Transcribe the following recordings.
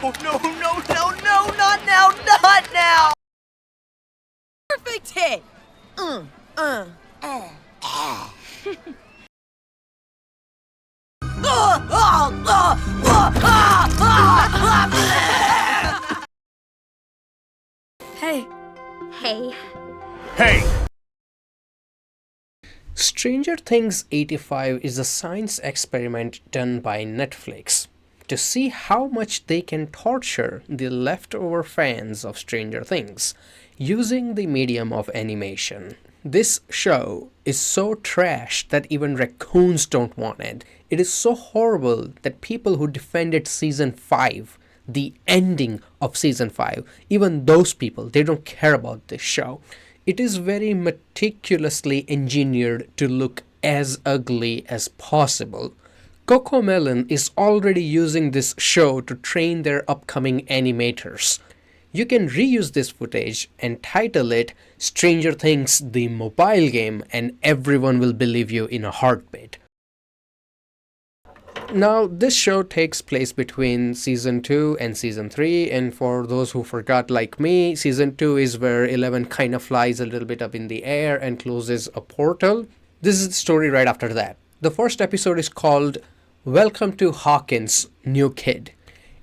Oh, no, not now, not now! Perfect hit! Hey. Hey. Hey! Stranger Things 85 is a science experiment done by Netflix to see how much they can torture the leftover fans of Stranger Things using the medium of animation. This show is so trash that even raccoons don't want it. It is so horrible that people who defended season 5, the ending of season 5, even those people, they don't care about this show. It is very meticulously engineered to look as ugly as possible. Cocomelon is already using this show to train their upcoming animators. You can reuse this footage and title it Stranger Things the mobile game, and everyone will believe you in a heartbeat. Now, this show takes place between Season 2 and Season 3, and for those who forgot like me, Season 2 is where Eleven kind of flies a little bit up in the air and closes a portal. This is the story right after that. The first episode is called Welcome to Hawkins' New Kid.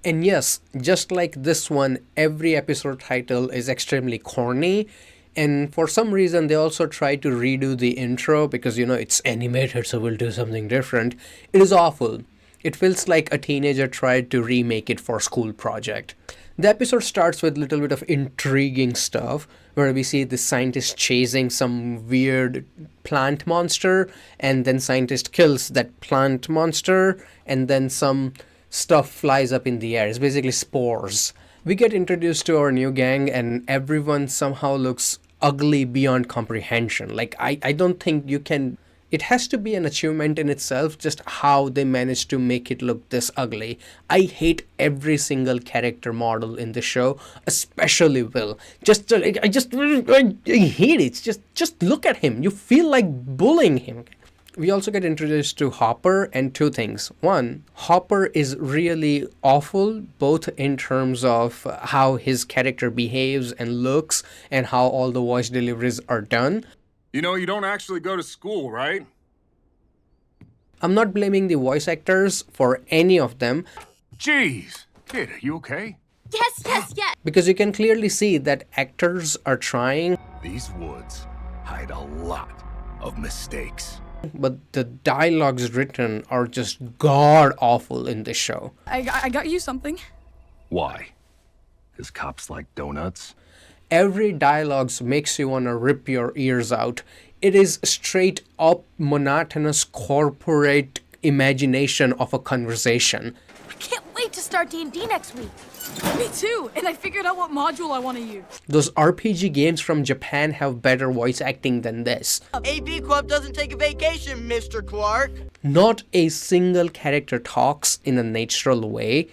And yes, just like this one, every episode title is extremely corny. And for some reason, they also try to redo the intro because, it's animated, so we'll do something different. It is awful. It feels like a teenager tried to remake it for a school project. The episode starts with a little bit of intriguing stuff where we see the scientist chasing some weird plant monster, and then scientist kills that plant monster, and then some stuff flies up in the air. It's basically spores. We get introduced to our new gang, and everyone somehow looks ugly beyond comprehension. Like, I don't think you can... It has to be an achievement in itself, just how they managed to make it look this ugly. I hate every single character model in the show, especially Will. I hate it. Just look at him. You feel like bullying him. We also get introduced to Hopper, and two things. One, Hopper is really awful, both in terms of how his character behaves and looks, and how all the voice deliveries are done. You know, you don't actually go to school, right? I'm not blaming the voice actors for any of them. Jeez. Kid, are you okay? Yes. Because you can clearly see that actors are trying. These woods hide a lot of mistakes. But the dialogues written are just god-awful in this show. I got you something. Why? 'Cause cops like donuts? Every dialogue makes you want to rip your ears out. It is straight up monotonous corporate imagination of a conversation. I can't wait to start D&D next week. Me too, and I figured out what module I want to use. Those RPG games from Japan have better voice acting than this. AV Club doesn't take a vacation, Mr. Clark. Not a single character talks in a natural way.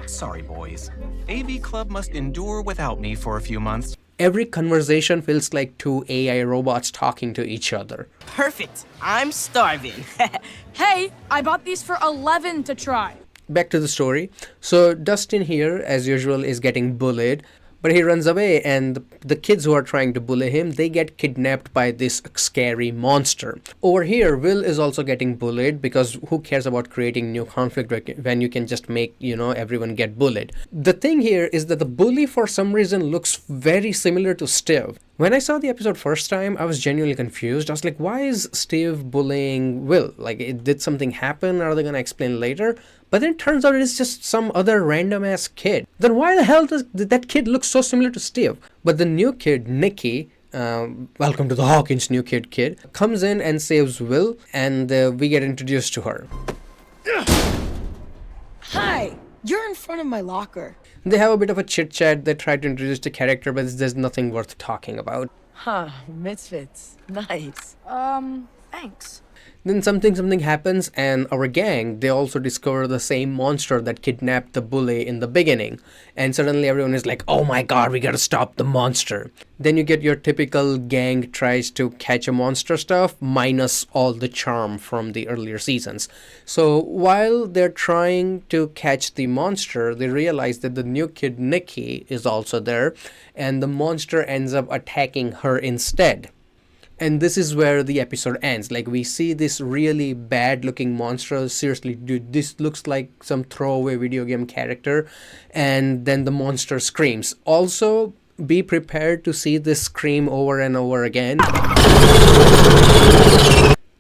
Sorry, boys. AV Club must endure without me for a few months. Every conversation feels like two AI robots talking to each other. Perfect. I'm starving. Hey, I bought these for 11 to try. Back to the story. So Dustin here, as usual, is getting bullied, but he runs away, and the kids who are trying to bully him, they get kidnapped by this scary monster. Over here, Will is also getting bullied because who cares about creating new conflict when you can just make, everyone get bullied. The thing here is that the bully for some reason looks very similar to Steve. When I saw the episode first time, I was genuinely confused. I was like, why is Steve bullying Will? Like, did something happen? Are they going to explain later? But then it turns out it's just some other random-ass kid. Then why the hell does that kid look so similar to Steve? But the new kid, Nikki, welcome to the Hawkins new kid, comes in and saves Will, and we get introduced to her. Hi, you're in front of my locker. They have a bit of a chit-chat. They try to introduce the character, but there's nothing worth talking about. Huh, misfits. Nice. Thanks. Then something happens, and our gang, they also discover the same monster that kidnapped the bully in the beginning. And suddenly everyone is like, oh my god, we gotta stop the monster. Then you get your typical gang tries to catch a monster stuff, minus all the charm from the earlier seasons. So while they're trying to catch the monster, they realize that the new kid Nikki is also there, and the monster ends up attacking her instead. And this is where the episode ends. Like, we see this really bad looking monster. Seriously, dude, this looks like some throwaway video game character. And then the monster screams. Also, be prepared to see this scream over and over again.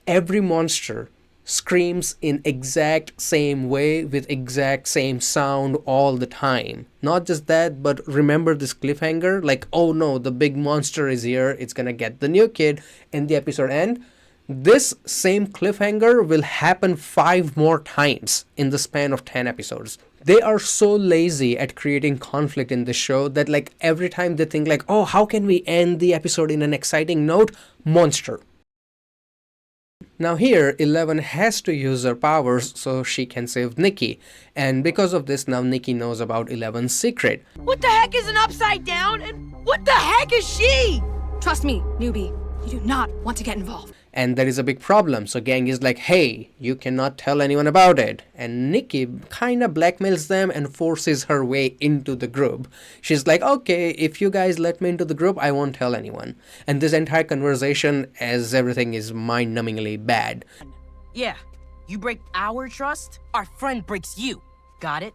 Every monster screams in exact same way with exact same sound all the time. Not just that, but remember this cliffhanger, like, oh no, the big monster is here, it's gonna get the new kid, and the episode end. This same cliffhanger will happen 5 more times in the span of 10 episodes. They are so lazy at creating conflict in the show that, like, every time they think like, oh, how can we end the episode in an exciting note? Monster. Now here, 11 has to use her powers so she can save Nikki. And because of this, now Nikki knows about 11's secret. What the heck is an upside down? And what the heck is she? Trust me, newbie. You do not want to get involved. And there is a big problem. So gang is like, hey, you cannot tell anyone about it. And Nikki kind of blackmails them and forces her way into the group. She's like, okay, if you guys let me into the group, I won't tell anyone. And this entire conversation, as everything is mind-numbingly bad. Yeah, you break our trust, our friend breaks you. Got it?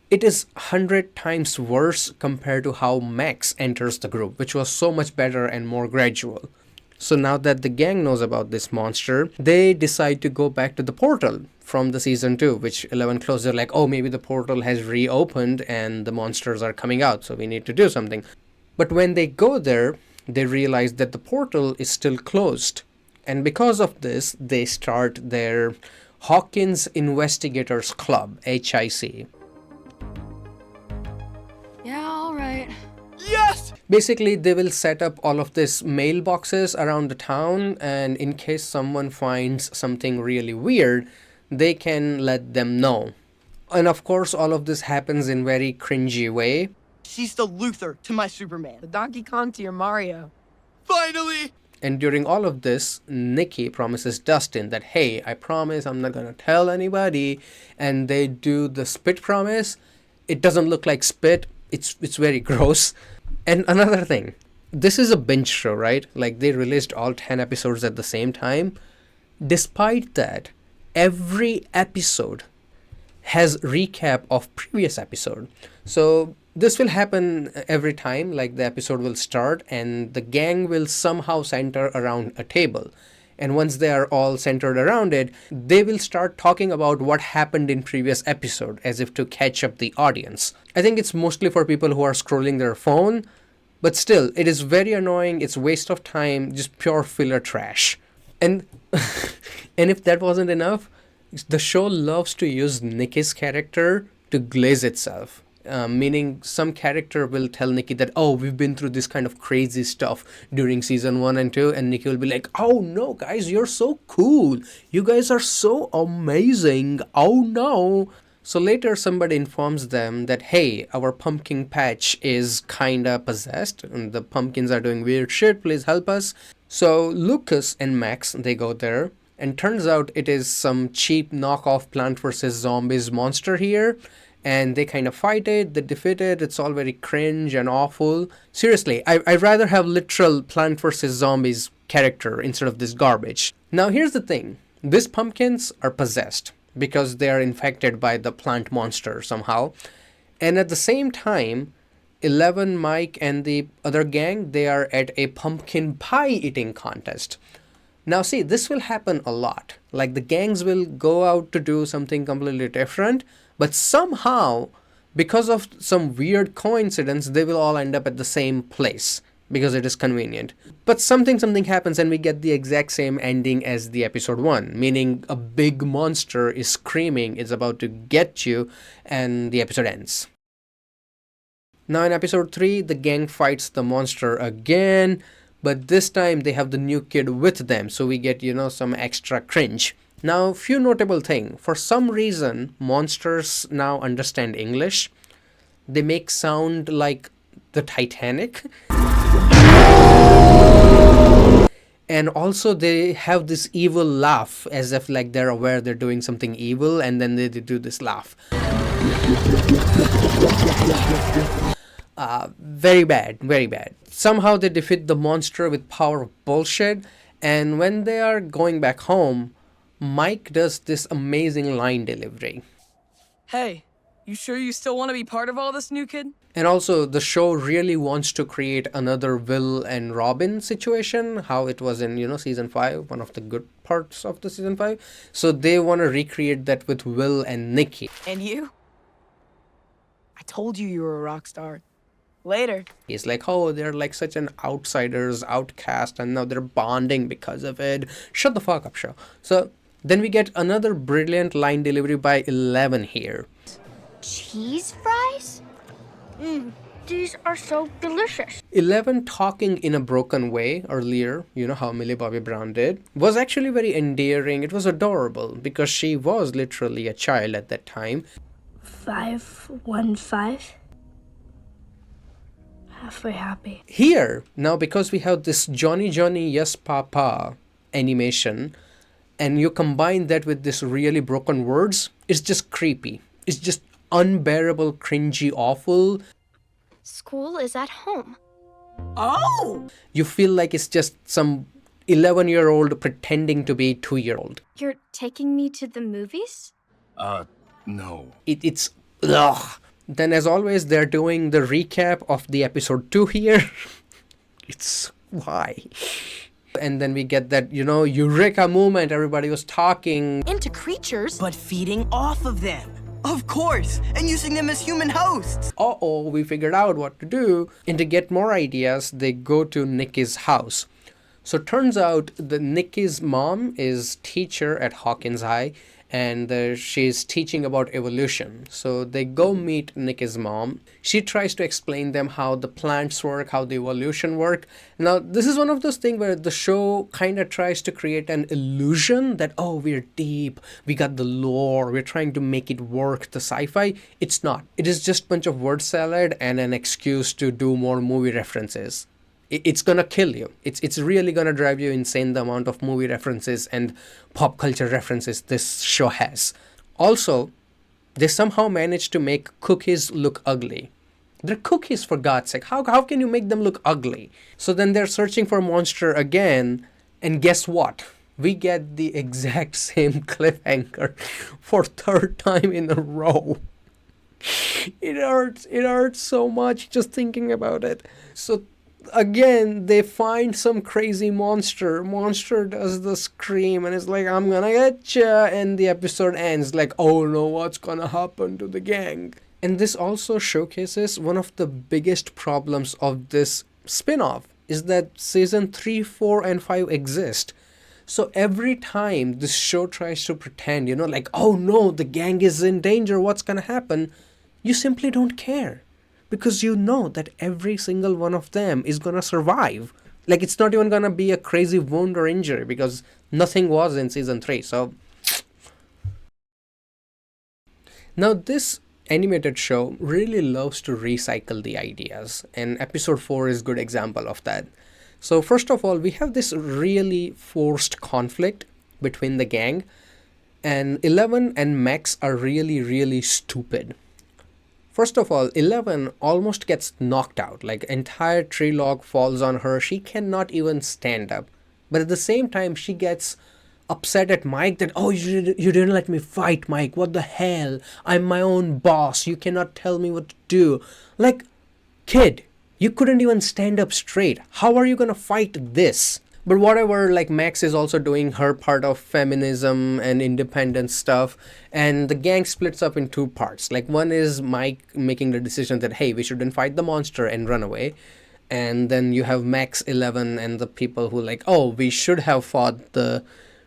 It is 100 times worse compared to how Max enters the group, which was so much better and more gradual. So now that the gang knows about this monster, they decide to go back to the portal from the season 2, which 11 closed. They're like, oh, maybe the portal has reopened and the monsters are coming out, so we need to do something. But when they go there, they realize that the portal is still closed. And because of this, they start their Hawkins Investigators Club, HIC. Yeah, alright. Yes! Basically, they will set up all of these mailboxes around the town, and in case someone finds something really weird, they can let them know. And of course, all of this happens in very cringy way. She's the Luther to my Superman. The Donkey Kong to your Mario. Finally! And during all of this, Nikki promises Dustin that, hey, I promise I'm not gonna tell anybody. And they do the spit promise. It doesn't look like spit. It's very gross. And another thing, this is a binge show, right? Like, they released all 10 episodes at the same time. Despite that, every episode has recap of previous episode. So this will happen every time. Like, the episode will start and the gang will somehow center around a table. And once they are all centered around it, they will start talking about what happened in previous episode, as if to catch up the audience. I think it's mostly for people who are scrolling their phone, but still, it is very annoying. It's waste of time, just pure filler trash. And and if that wasn't enough, the show loves to use Nikki's character to glaze itself. Meaning some character will tell Nikki that, oh, we've been through this kind of crazy stuff during season 1 and 2, and Nikki will be like, oh no guys, you're so cool, you guys are so amazing, oh no. So later somebody informs them that, hey, our pumpkin patch is kinda possessed and the pumpkins are doing weird shit, please help us. So Lucas and Max, they go there, and turns out it is some cheap knockoff Plant vs. Zombies monster here. And they kind of fight it, they defeat it, it's all very cringe and awful. Seriously, I'd rather have literal Plant vs. Zombies character instead of this garbage. Now here's the thing, these pumpkins are possessed because they are infected by the plant monster somehow. And at the same time, 11, Mike, and the other gang, they are at a pumpkin pie eating contest. Now see, this will happen a lot. Like, the gangs will go out to do something completely different, but somehow, because of some weird coincidence, they will all end up at the same place because it is convenient. But something happens and we get the exact same ending as the episode 1, meaning a big monster is screaming, it's about to get you, and the episode ends. Now in episode 3, the gang fights the monster again, but this time they have the new kid with them, so we get, some extra cringe. Now, few notable thing. For some reason, monsters now understand English. They make sound like the Titanic. And also they have this evil laugh, as if like they're aware they're doing something evil, and then they do this laugh. Very bad, very bad. Somehow they defeat the monster with power of bullshit, and when they are going back home, Mike does this amazing line delivery. Hey, you sure you still want to be part of all this, new kid? And also, the show really wants to create another Will and Robin situation, how it was in, season 5, one of the good parts of the season 5. So they want to recreate that with Will and Nikki. And you? I told you were a rock star. Later. He's like, oh, they're like such an outsiders, outcast, and now they're bonding because of it. Shut the fuck up, show. So then we get another brilliant line delivery by 11 here. Cheese fries? These are so delicious. 11 talking in a broken way earlier, how Millie Bobby Brown did, was actually very endearing. It was adorable because she was literally a child at that time. 515. Halfway happy. Here, now because we have this Johnny Johnny Yes Papa animation, and you combine that with this really broken words, it's just creepy. It's just unbearable, cringy, awful. School is at home. Oh! You feel like it's just some 11-year-old pretending to be 2-year-old. You're taking me to the movies? No. It's ugh. Then as always, they're doing the recap of the episode 2 here. It's why? And then we get that, eureka moment. Everybody was talking. Into creatures, but feeding off of them. Of course, and using them as human hosts. Uh-oh, we figured out what to do. And to get more ideas, they go to Nikki's house. So turns out that Nikki's mom is teacher at Hawkins High, and she's teaching about evolution. So they go meet Nikki's mom. She tries to explain them how the plants work, how the evolution work. Now, this is one of those things where the show kind of tries to create an illusion that, oh, we're deep, we got the lore, we're trying to make it work, the sci-fi. It's not. It is just a bunch of word salad and an excuse to do more movie references. It's gonna kill you. It's really gonna drive you insane, the amount of movie references and pop culture references this show has. Also, they somehow managed to make cookies look ugly. They're cookies, for God's sake. How can you make them look ugly? So then they're searching for a monster again, and guess what? We get the exact same cliffhanger for third time in a row. It hurts so much just thinking about it. So again, they find some crazy monster. Monster does the scream and it's like, I'm gonna get ya. And the episode ends like, oh no, what's gonna happen to the gang? And this also showcases one of the biggest problems of this spin-off is that season 3, 4, and 5 exist. So every time this show tries to pretend, like, oh no, the gang is in danger, what's gonna happen? You simply don't care. Because you know that every single one of them is gonna survive. Like, it's not even gonna be a crazy wound or injury because nothing was in season 3. So now this animated show really loves to recycle the ideas, and episode 4 is a good example of that. So first of all, we have this really forced conflict between the gang, and 11 and Max are really, really stupid. First of all, 11 almost gets knocked out, like entire tree log falls on her. She cannot even stand up. But at the same time, she gets upset at Mike that, oh, you didn't let me fight, Mike. What the hell? I'm my own boss. You cannot tell me what to do. Like, kid, you couldn't even stand up straight. How are you gonna fight this? But whatever, like, Max is also doing her part of feminism and independent stuff, and the gang splits up in 2 parts. Like, one is Mike making the decision that, hey, we shouldn't fight the monster and run away. And then you have Max, 11, and the people who like, oh, we should have fought the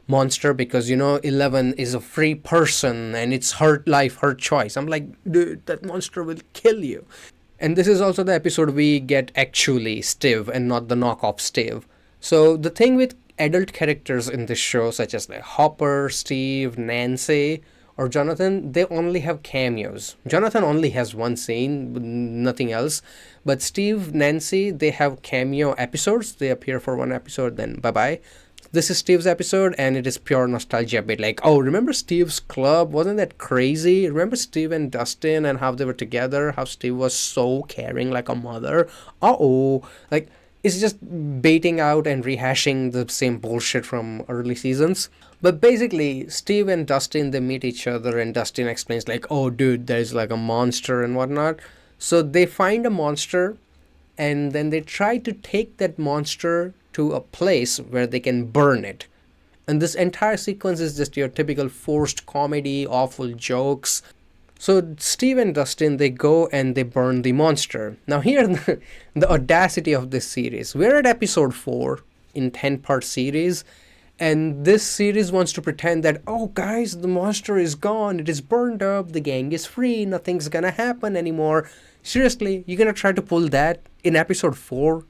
monster because, 11 is a free person and it's her life, her choice. I'm like, dude, that monster will kill you. And this is also the episode we get actually Steve and not the knockoff Steve. So the thing with adult characters in this show, such as like Hopper, Steve, Nancy, or Jonathan, they only have cameos. Jonathan only has one scene, nothing else. But Steve, Nancy, they have cameo episodes. They appear for one episode, then bye-bye. This is Steve's episode, and it is pure nostalgia bit. Like, oh, remember Steve's club? Wasn't that crazy? Remember Steve and Dustin and how they were together? How Steve was so caring like a mother? Uh-oh. Like, it's just baiting out and rehashing the same bullshit from early seasons. But basically, Steve and Dustin, they meet each other, and Dustin explains like, oh, dude, there's like a monster and whatnot. So they find a monster, and then they try to take that monster to a place where they can burn it. And this entire sequence is just your typical forced comedy, awful jokes. So Steve and Dustin, they go and they burn the monster. Now here, the audacity of this series. We're at episode 4 in 10-part series. And this series wants to pretend that, oh guys, the monster is gone. It is burned up. The gang is free. Nothing's gonna happen anymore. Seriously, you're gonna try to pull that in episode 4?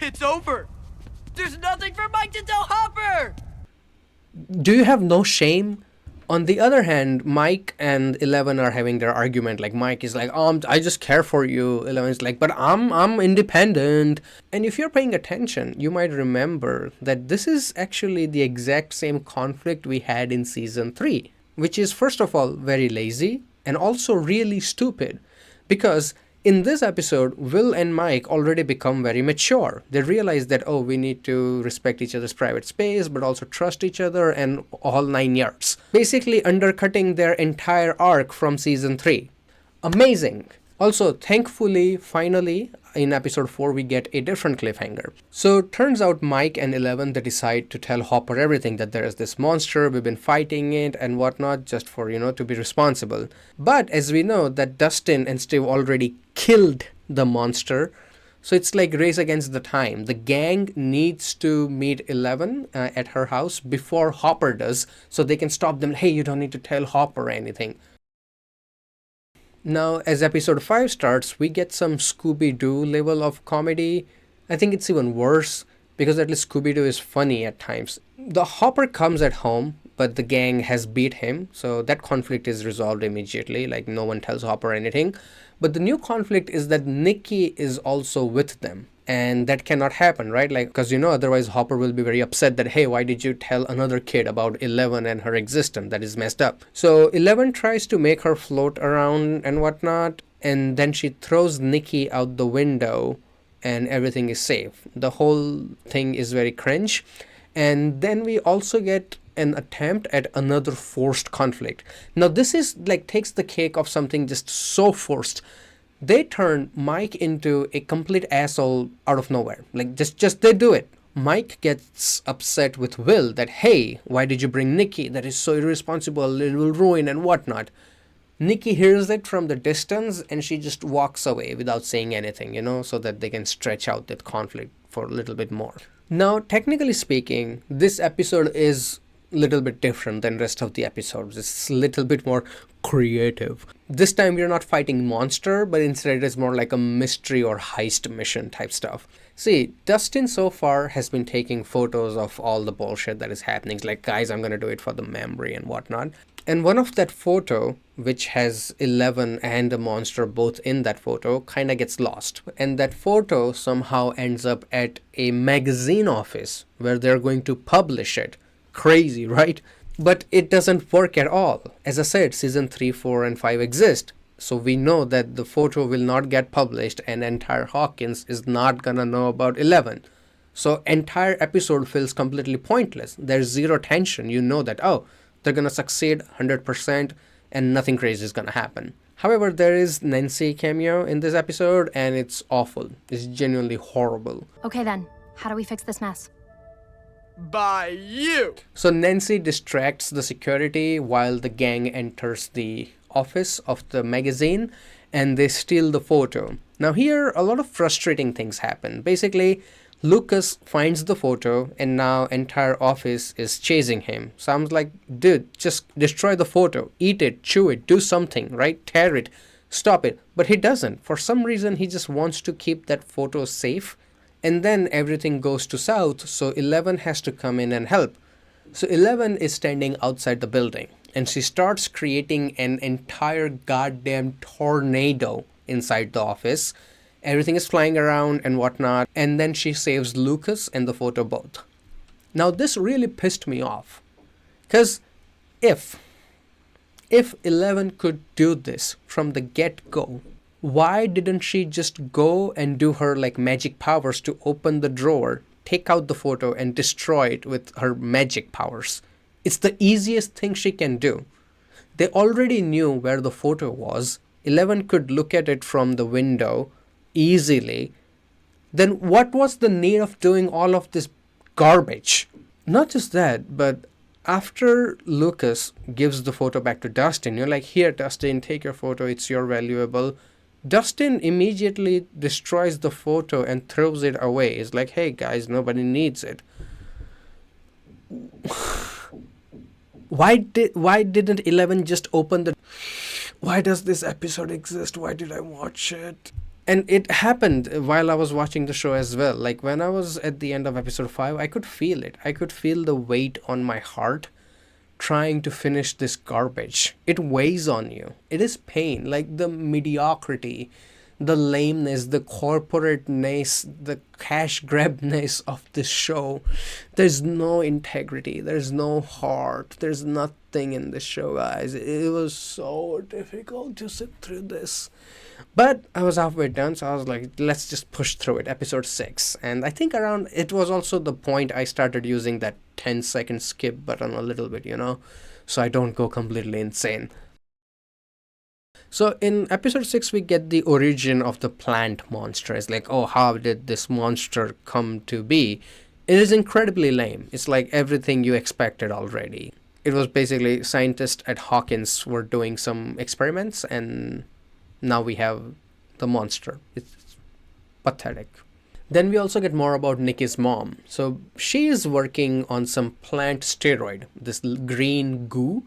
It's over. There's nothing for Mike to tell Hopper. Do you have no shame? On the other hand, Mike and Eleven are having their argument. Like, Mike is like, I just care for you. Eleven's like, but I'm independent. And if you're paying attention, you might remember that this is actually the exact same conflict we had in season 3, which is, first of all, very lazy and also really stupid. Because in this episode, Will and Mike already become very mature. They realize that, oh, we need to respect each other's private space, but also trust each other and all 9 yards. Basically undercutting their entire arc from season 3. Amazing. Also, thankfully, finally, in episode 4, we get a different cliffhanger. So, turns out Mike and Eleven, they decide to tell Hopper everything, that there is this monster, we've been fighting it and whatnot, just for, to be responsible. But, as we know, that Dustin and Steve already killed the monster. So, it's like race against the time. The gang needs to meet Eleven at her house before Hopper does, so they can stop them. Hey, you don't need to tell Hopper anything. Now, as episode 5 starts, we get some Scooby-Doo level of comedy. I think it's even worse, because at least Scooby-Doo is funny at times. The Hopper comes at home, but the gang has beat him, so that conflict is resolved immediately, like no one tells Hopper anything. But the new conflict is that Nikki is also with them. And that cannot happen, right? Like, because otherwise Hopper will be very upset that, hey, why did you tell another kid about Eleven and her existence? That is messed up. So Eleven tries to make her float around and whatnot, and then she throws Nikki out the window and everything is safe. The whole thing is very cringe. And then we also get an attempt at another forced conflict. Now this is like takes the cake of something just so forced. They turn Mike into a complete asshole out of nowhere. Like, just they do it. Mike gets upset with Will that, hey, why did you bring Nikki? That is so irresponsible, it will ruin and whatnot. Nikki hears it from the distance and she just walks away without saying anything, so that they can stretch out that conflict for a little bit more. Now, technically speaking, this episode is a little bit different than rest of the episodes. It's a little bit more creative. This time we're not fighting monster, but instead it's more like a mystery or heist mission type stuff. See, Dustin so far has been taking photos of all the bullshit that is happening. It's like, guys, I'm gonna do it for the memory and whatnot. And one of that photo, which has Eleven and the monster both in that photo, kind of gets lost. And that photo somehow ends up at a magazine office where they're going to publish it. Crazy, right? But it doesn't work at all. As I said, season 3, 4, and 5 exist. So we know that the photo will not get published and entire Hawkins is not gonna know about 11. So entire episode feels completely pointless. There's zero tension. You know that, oh, they're gonna succeed 100% and nothing crazy is gonna happen. However, there is Nancy cameo in this episode and it's awful. It's genuinely horrible. Okay then, how do we fix this mess? By you. So Nancy distracts the security while the gang enters the office of the magazine and they steal the photo. Now here, a lot of frustrating things happen. Basically, Lucas finds the photo and now entire office is chasing him. Sounds like, dude, just destroy the photo, eat it, chew it, do something, right? Tear it. stop it. But he doesn't. For some reason, he just wants to keep that photo safe. And then everything goes to south, so 11 has to come in and help. So 11 is standing outside the building, and she starts creating an entire goddamn tornado inside the office. Everything is flying around and whatnot, and then she saves Lucas and the photo both. Now this really pissed me off, because if 11 could do this from the get-go, why didn't she just go and do her like magic powers to open the drawer, take out the photo and destroy it with her magic powers? It's the easiest thing she can do. They already knew where the photo was. 11 could look at it from the window easily. Then what was the need of doing all of this garbage? Not just that, but after Lucas gives the photo back to Dustin, you're like, here Dustin, take your photo, it's your valuable. Dustin immediately destroys the photo and throws it away. It's like, hey guys, nobody needs it. Why didn't 11 just open the... Why does this episode exist? Why did I watch it? And it happened while I was watching the show as well. Like when I was at the end of episode 5, I could feel it. I could feel the weight on my heart trying to finish this garbage. It weighs on you. It is pain. Like the mediocrity, the lameness, the corporateness, the cash grabness of this show. There's no integrity. There's no heart. There's nothing in this show, guys. It was so difficult to sit through this. But I was halfway done, so I was like, let's just push through it. Episode 6. And I think around, it was also the point I started using that 10-second skip button a little bit, so I don't go completely insane. So in episode 6, we get the origin of the plant monster. It's like, oh, how did this monster come to be? It is incredibly lame. It's like everything you expected already. It was basically scientists at Hawkins were doing some experiments, and now we have the monster. It's pathetic. Then we also get more about Nikki's mom. So she is working on some plant steroid, this green goo.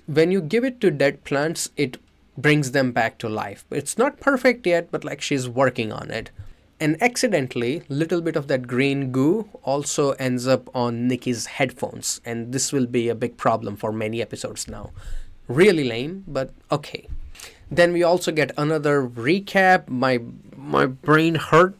When you give it to dead plants, it brings them back to life. It's not perfect yet, but like she's working on it. And accidentally, little bit of that green goo also ends up on Nikki's headphones. And this will be a big problem for many episodes now. Really lame, but okay. Then we also get another recap. My brain hurt.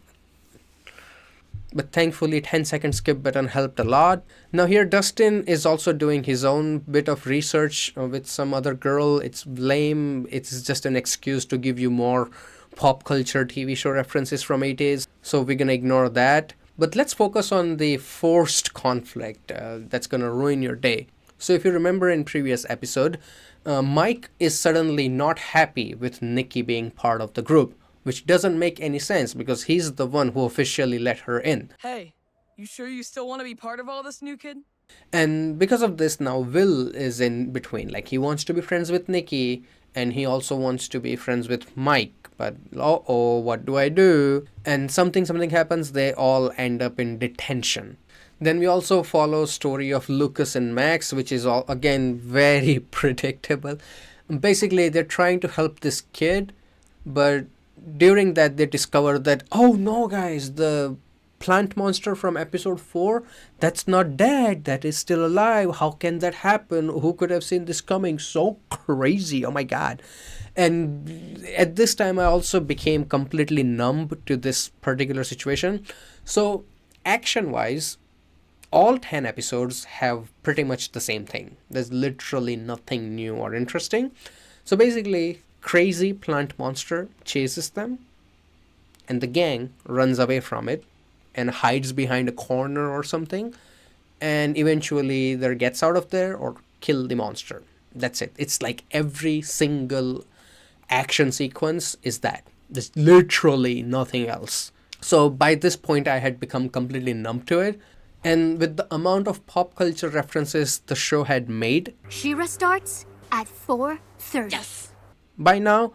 But thankfully 10-second skip button helped a lot. Now here Dustin is also doing his own bit of research with some other girl. It's lame. It's just an excuse to give you more pop culture TV show references from 80s. So we're going to ignore that. But let's focus on the forced conflict that's going to ruin your day. So if you remember in previous episode, Mike is suddenly not happy with Nikki being part of the group, which doesn't make any sense because he's the one who officially let her in. Hey, you sure you still want to be part of all this, new kid? And because of this, now Will is in between. Like, he wants to be friends with Nikki, and he also wants to be friends with Mike. But, uh-oh, what do I do? And something happens, they all end up in detention. Then we also follow story of Lucas and Max, which is all, again, very predictable. Basically, they're trying to help this kid, but during that, they discover that, oh no, guys, the plant monster from episode 4, that's not dead, that is still alive. How can that happen? Who could have seen this coming? So crazy, oh my god. And at this time, I also became completely numb to this particular situation. So, action-wise, all 10 episodes have pretty much the same thing. There's literally nothing new or interesting. So basically, crazy plant monster chases them, and the gang runs away from it and hides behind a corner or something, and eventually either gets out of there or kill the monster. That's it. It's like every single action sequence is that. There's literally nothing else. So by this point, I had become completely numb to it. And with the amount of pop culture references the show had made, She-Ra starts at 4:30. Yes! by now,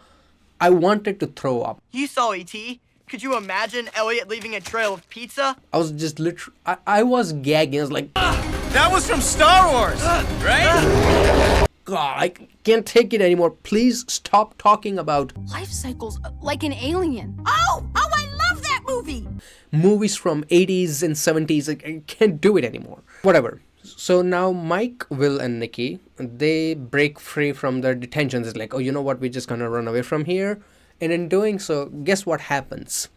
I wanted to throw up. You saw E.T. Could you imagine Elliot leaving a trail of pizza? I was just literally, I was gagging. I was like, That was from Star Wars, right? God, I can't take it anymore. Please stop talking about Life cycles like an alien. Oh, I love that movie! movies from 80s and 70s. I can't do it anymore. Whatever. So now Mike, Will, and Nikki, they break free from their detentions. It's like, oh, you know what? We're just gonna run away from here. And in doing so, guess what happens?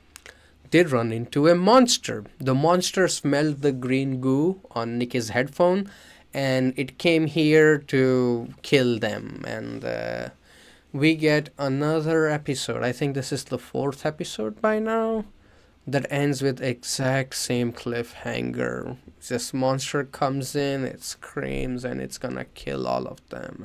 They run into a monster. The monster smelled the green goo on Nikki's headphone, and it came here to kill them. And we get another episode. I think this is the 4th episode by now, that ends with exact same cliffhanger. This monster comes in, it screams, and it's gonna kill all of them.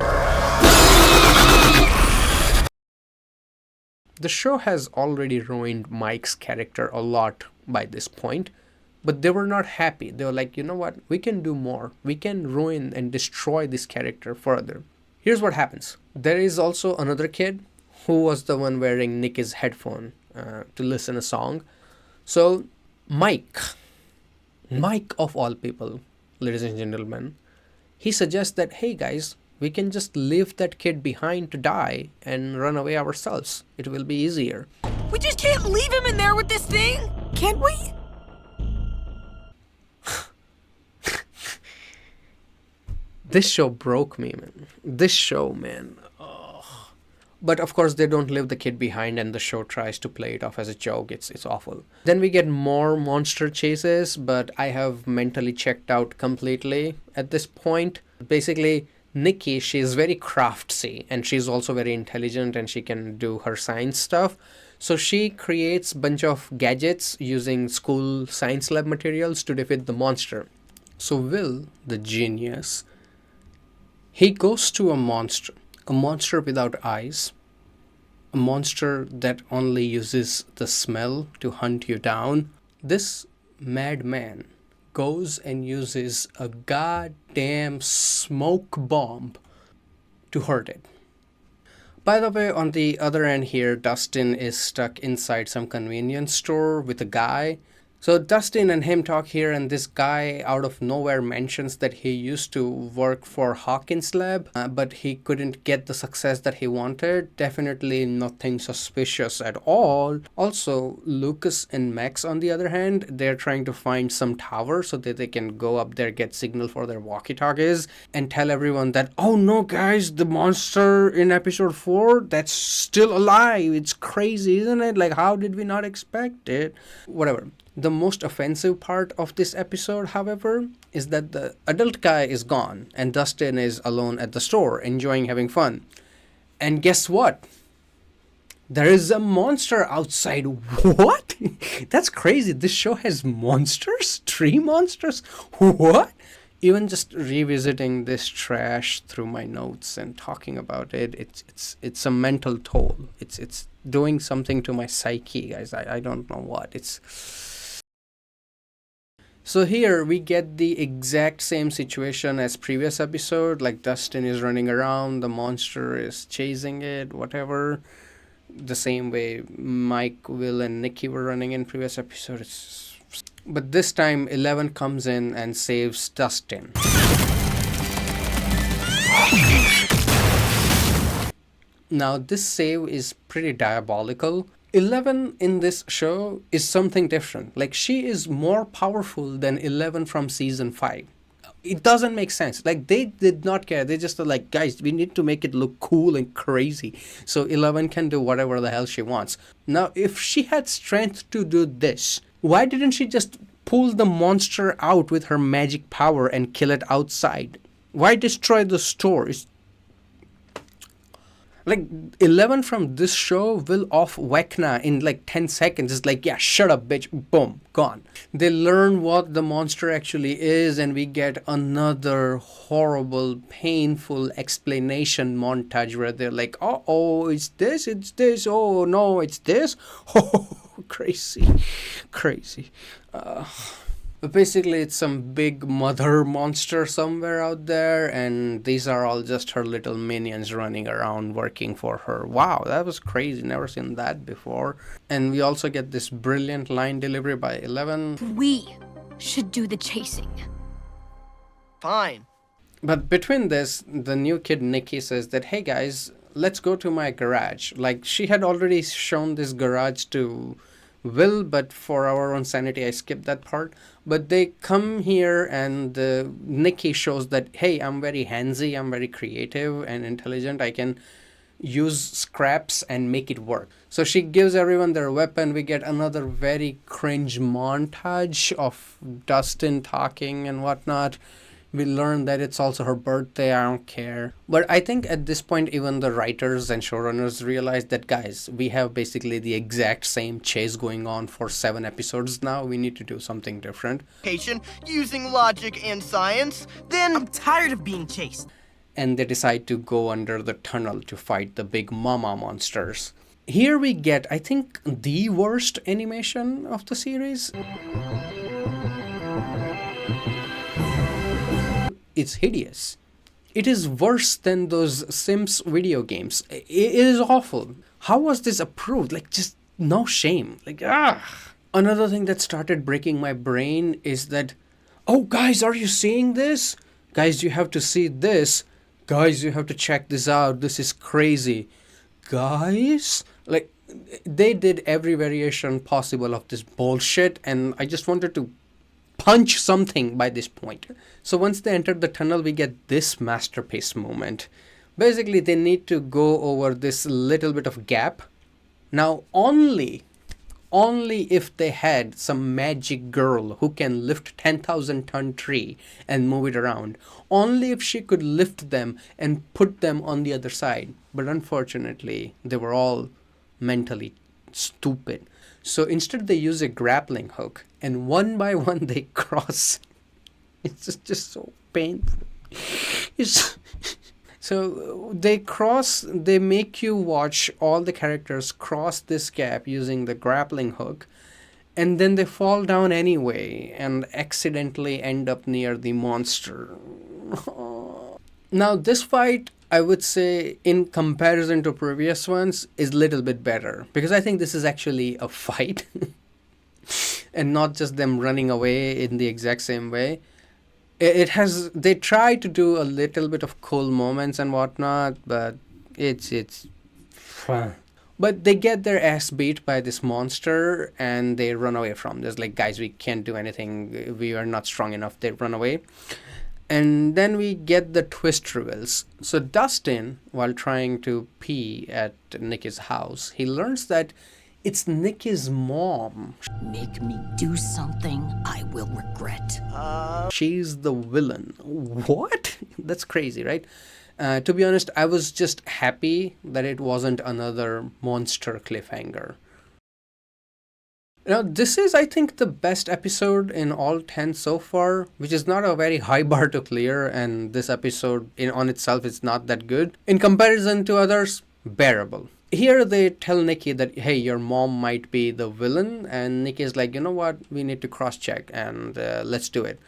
The show has already ruined Mike's character a lot by this point, but they were not happy. They were like, you know what? We can do more. We can ruin and destroy this character further. Here's what happens. There is also another kid who was the one wearing Nikki's headphone to listen a song. So Mike of all people, ladies and gentlemen, he suggests that, hey guys, we can just leave that kid behind to die and run away ourselves. It will be easier. We just can't leave him in there with this thing! Can't we? This show broke me, man. This show, man. Ugh. But of course, they don't leave the kid behind, and the show tries to play it off as a joke. It's awful. Then we get more monster chases, but I have mentally checked out completely at this point. Basically, Nikki, she's very craftsy, and she's also very intelligent, and she can do her science stuff. So she creates a bunch of gadgets using school science lab materials to defeat the monster. So Will, the genius, he goes to a monster without eyes, a monster that only uses the smell to hunt you down. This madman goes and uses a goddamn smoke bomb to hurt it. By the way, on the other end here, Dustin is stuck inside some convenience store with a guy. So Dustin and him talk here, and this guy out of nowhere mentions that he used to work for Hawkins' lab, but he couldn't get the success that he wanted. Definitely nothing suspicious at all. Also, Lucas and Max, on the other hand, they're trying to find some tower so that they can go up there, get signal for their walkie-talkies, and tell everyone that, oh no guys, the monster in episode 4, that's still alive. It's crazy, isn't it? Like, how did we not expect it? Whatever. The most offensive part of this episode, however, is that the adult guy is gone and Dustin is alone at the store, enjoying having fun. And guess what? There is a monster outside. What? That's crazy. This show has monsters? 3 monsters? What? Even just revisiting this trash through my notes and talking about it, it's a mental toll. It's doing something to my psyche, guys. I don't know what. So here we get the exact same situation as previous episode, like Dustin is running around, the monster is chasing it, whatever. The same way Mike, Will, and Nikki were running in previous episodes. But this time 11 comes in and saves Dustin. Now this save is pretty diabolical. 11 in this show is something different. Like, she is more powerful than 11 from season 5. It doesn't make sense. Like, they did not care. They just are like, guys, we need to make it look cool and crazy, so 11 can do whatever the hell she wants. Now, if she had strength to do this, why didn't she just pull the monster out with her magic power and kill it outside? Why destroy the store? Like, 11 from this show will off Vecna in like 10 seconds. It's like, yeah, shut up, bitch. Boom, gone. They learn what the monster actually is, and we get another horrible, painful explanation montage where they're like, oh, it's this. Oh, no, it's this. Oh, crazy. But basically, it's some big mother monster somewhere out there, and these are all just her little minions running around working for her. Wow, that was crazy. Never seen that before. And we also get this brilliant line delivery by 11. We should do the chasing. Fine. But between this, the new kid Nikki says that, hey guys, let's go to my garage. Like, she had already shown this garage to Will, but for our own sanity, I skipped that part. But they come here and Nikki shows that, hey, I'm very handsy, I'm very creative and intelligent. I can use scraps and make it work. So she gives everyone their weapon. We get another very cringe montage of Dustin talking and whatnot. We learn that it's also her birthday. I don't care. But I think at this point, even the writers and showrunners realize that, guys, we have basically the exact same chase going on for 7 episodes now. We need to do something different. Using logic and science, then I'm tired of being chased. And they decide to go under the tunnel to fight the big mama monsters. Here we get, I think, the worst animation of the series. It's hideous. It is worse than those Sims video games. It is awful. How was this approved? Like, just no shame. Like, ah. Another thing that started breaking my brain is that, oh, guys, are you seeing this? Guys, you have to see this. Guys, you have to check this out. This is crazy. Guys? Like, they did every variation possible of this bullshit, and I just wanted to punch something by this point. So once they enter the tunnel, we get this masterpiece moment. Basically, they need to go over this little bit of gap. Now, only if they had some magic girl who can lift 10,000 ton tree and move it around. Only if she could lift them and put them on the other side. But unfortunately, they were all mentally stupid. So instead they use a grappling hook, and one by one they cross. It's just so painful. So they cross, they make you watch all the characters cross this gap using the grappling hook, and then they fall down anyway and accidentally end up near the monster. Now this fight, I would say, in comparison to previous ones, is a little bit better, because I think this is actually a fight and not just them running away in the exact same way. They try to do a little bit of cool moments and whatnot, but it's fun. But they get their ass beat by this monster and they run away from this. Like, guys, we can't do anything. We are not strong enough. They run away. And then we get the twist reveals. So Dustin, while trying to pee at Nikki's house, he learns that it's Nikki's mom. Make me do something I will regret. She's the villain. What? That's crazy, right? To be honest, I was just happy that it wasn't another monster cliffhanger. Now, this is, I think, the best episode in all 10 so far, which is not a very high bar to clear, and this episode on itself is not that good. In comparison to others, bearable. Here they tell Nikki that, hey, your mom might be the villain, and Nikki is like, you know what, we need to cross-check, and let's do it.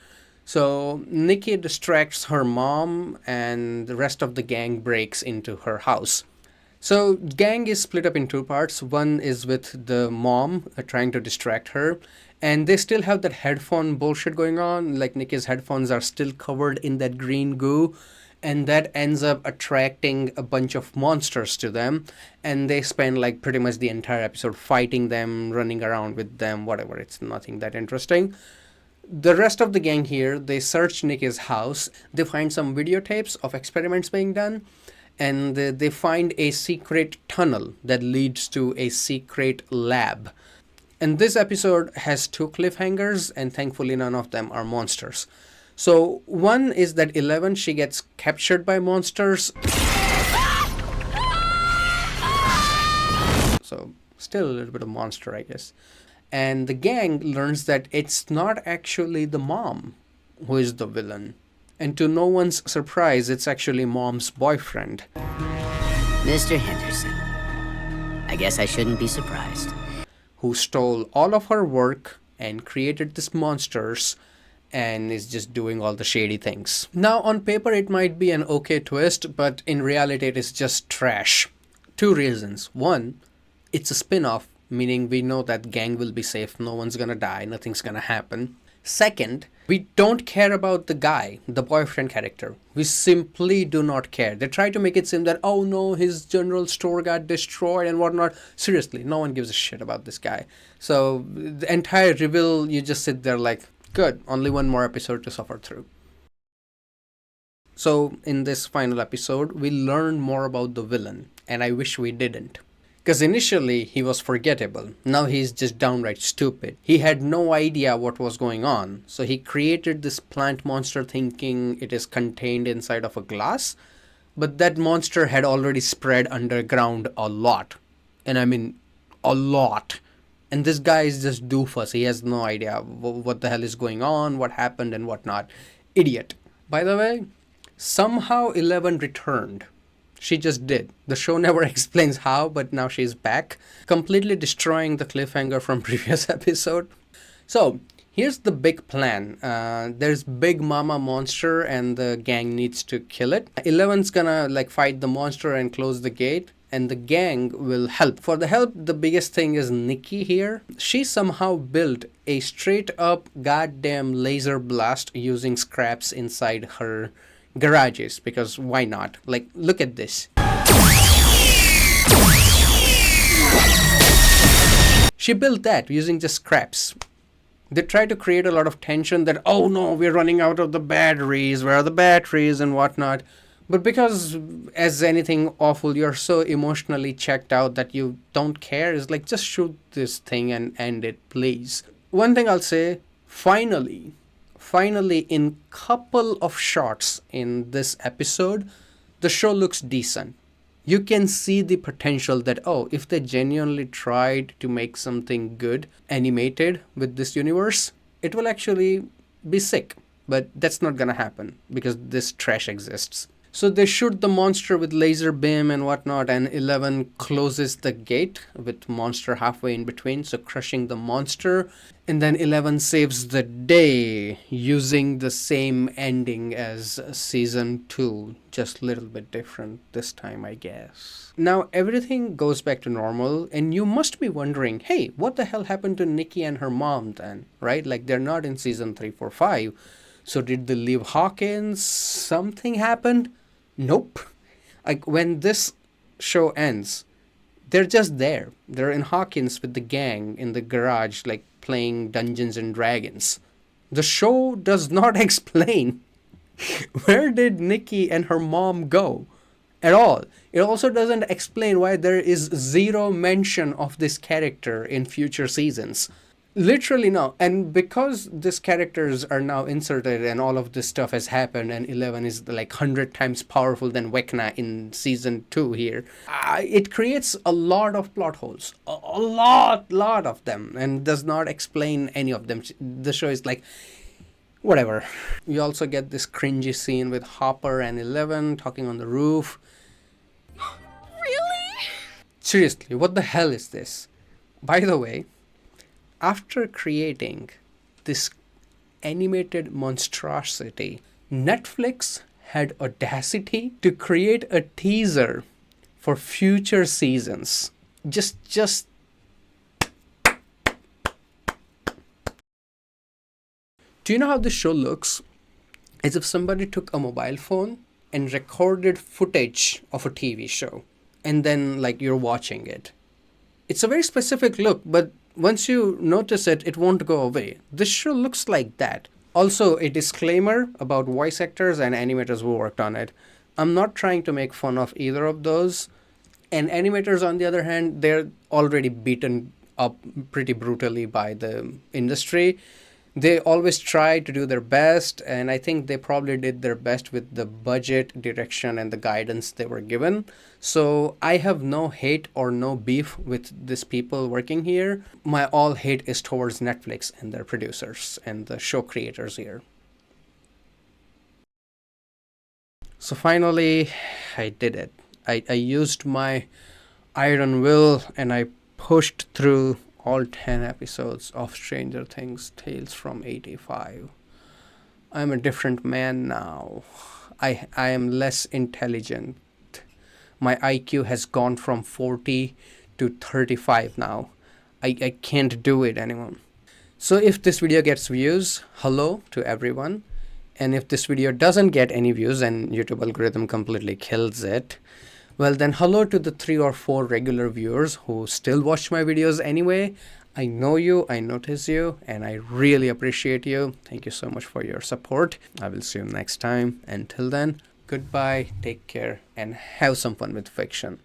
So Nikki distracts her mom, and the rest of the gang breaks into her house. So gang is split up in 2 parts. One is with the mom trying to distract her, and they still have that headphone bullshit going on. Like, Nikki's headphones are still covered in that green goo, and that ends up attracting a bunch of monsters to them, and they spend like pretty much the entire episode fighting them, running around with them, whatever. It's nothing that interesting. The rest of the gang here, they search Nikki's house. They find some videotapes of experiments being done, and they find a secret tunnel that leads to a secret lab. And this episode has 2 cliffhangers, and thankfully none of them are monsters. So one is that 11, she gets captured by monsters. So still a little bit of monster, I guess. And the gang learns that it's not actually the mom who is the villain. And to no one's surprise, it's actually mom's boyfriend. Mr. Henderson, I guess I shouldn't be surprised. Who stole all of her work and created these monsters and is just doing all the shady things. Now, on paper, it might be an okay twist, but in reality, it is just trash. 2 reasons. One, it's a spin-off, meaning we know that gang will be safe, no one's gonna die, nothing's gonna happen. Second, we don't care about the guy, the boyfriend character. We simply do not care. They try to make it seem that, oh no, his general store got destroyed and whatnot. Seriously, no one gives a shit about this guy. So the entire reveal, you just sit there like, good, only one more episode to suffer through. So in this final episode, we learn more about the villain, and I wish we didn't. Because initially, he was forgettable. Now he's just downright stupid. He had no idea what was going on. So he created this plant monster thinking it is contained inside of a glass. But that monster had already spread underground a lot. And I mean, a lot. And this guy is just doofus. He has no idea what the hell is going on, what happened and whatnot. Idiot. By the way, somehow 11 returned. She just did. The show never explains how, but now she's back, completely destroying the cliffhanger from previous episode. So, here's the big plan. There's Big Mama Monster and the gang needs to kill it. 11's gonna fight the monster and close the gate, and the gang will help. For the help, the biggest thing is Nikki here. She somehow built a straight up goddamn laser blast using scraps inside her garages, because why not? Look at this. She built that using just scraps. They try to create a lot of tension that, oh no, we're running out of the batteries, where are the batteries and whatnot. But because, as anything awful, you're so emotionally checked out that you don't care, it's like, just shoot this thing and end it, please. One thing I'll say, finally, in couple of shots in this episode, the show looks decent. You can see the potential that, oh, if they genuinely tried to make something good animated with this universe, it will actually be sick. But that's not gonna happen because this trash exists. So they shoot the monster with laser beam and whatnot, and 11 closes the gate with monster halfway in between, so crushing the monster. And then 11 saves the day using the same ending as season 2, just a little bit different this time, I guess. Now everything goes back to normal, and you must be wondering, hey, what the hell happened to Nikki and her mom then, right? They're not in season 3, 4, 5. So did they leave Hawkins? Something happened? Nope. When this show ends, they're just there. They're in Hawkins with the gang in the garage, playing Dungeons and Dragons. The show does not explain where did Nikki and her mom go at all. It also doesn't explain why there is zero mention of this character in future seasons. Literally no. And because these characters are now inserted and all of this stuff has happened, and 11 is 100 times powerful than Vecna in season 2 here, it creates a lot of plot holes. A lot of them, and does not explain any of them. The show is whatever. We also get this cringy scene with Hopper and 11 talking on the roof. Really? Seriously, what the hell is this? By the way, after creating this animated monstrosity, Netflix had audacity to create a teaser for future seasons. Just do you know how this show looks? As if somebody took a mobile phone and recorded footage of a TV show, and then you're watching it. It's a very specific look, but once you notice it, it won't go away. This show looks like that. Also, a disclaimer about voice actors and animators who worked on it. I'm not trying to make fun of either of those. And animators, on the other hand, they're already beaten up pretty brutally by the industry. They always try to do their best, and I think they probably did their best with the budget, direction, and the guidance they were given. So I have no hate or no beef with these people working here. My all hate is towards Netflix and their producers and the show creators here. So finally, I did it. I used my iron will and I pushed through all 10 episodes of Stranger Things Tales from 85. I'm a different man now. I am less intelligent. My IQ has gone from 40 to 35 now. I can't do it anymore. So if this video gets views, hello to everyone. And if this video doesn't get any views and YouTube algorithm completely kills it, well then hello to the 3 or 4 regular viewers who still watch my videos anyway. I know you, I notice you, and I really appreciate you. Thank you so much for your support. I will see you next time. Until then, goodbye, take care, and have some fun with fiction.